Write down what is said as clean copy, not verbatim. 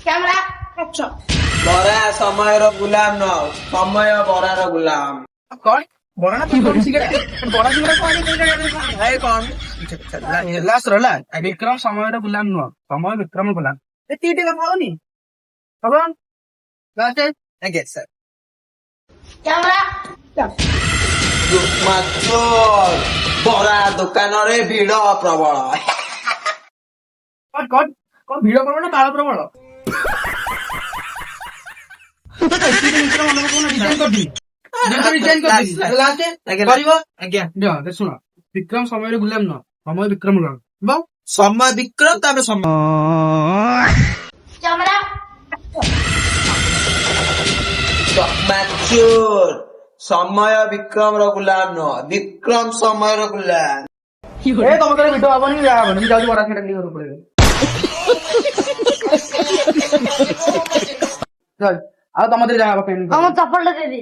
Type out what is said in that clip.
Camera action. Bora সময়ের গুলাম নও, সময় বরার গুলাম। कौन बोला ना तुम सिगरेट बोला सिगरेट कौन है कौन लास्ट रोला विक्रम समय गुलाम नुआ समय विक्रम गुलाम ए तीटे का पाओ नी कौन लास्ट है गेट सर ক্যামেরা মাত্র বরা দোকাନରେ ভিড় প্রবଳ। कौन कौन कौन वीडियो करो ना ताला प्रबल विक्रम वाला को ना रिटर्न कर दी रिटर्न कर दी लास्ट करिवो आज्ञा दे सुनो विक्रम समय गुलाम नुआ समय विक्रम गुलाम बाऊ ସମୟ ବିକ୍ରମ ତାପରେ ସମୟ ক্যামেরা ମାଚୁର ସମୟ ବିକ୍ରମର ଗୁଲାମ ନୁହଁ, ବିକ୍ରମ ସମୟର ଗୁଲାମ। ए तुम करे वीडियो आबो नहीं आबो नहीं जाऊ बड़ा खेटा नहीं करू पड़ेगा चल आओ তোমাদের যাওয়া পেন আমার চপ্পলটা দে দে।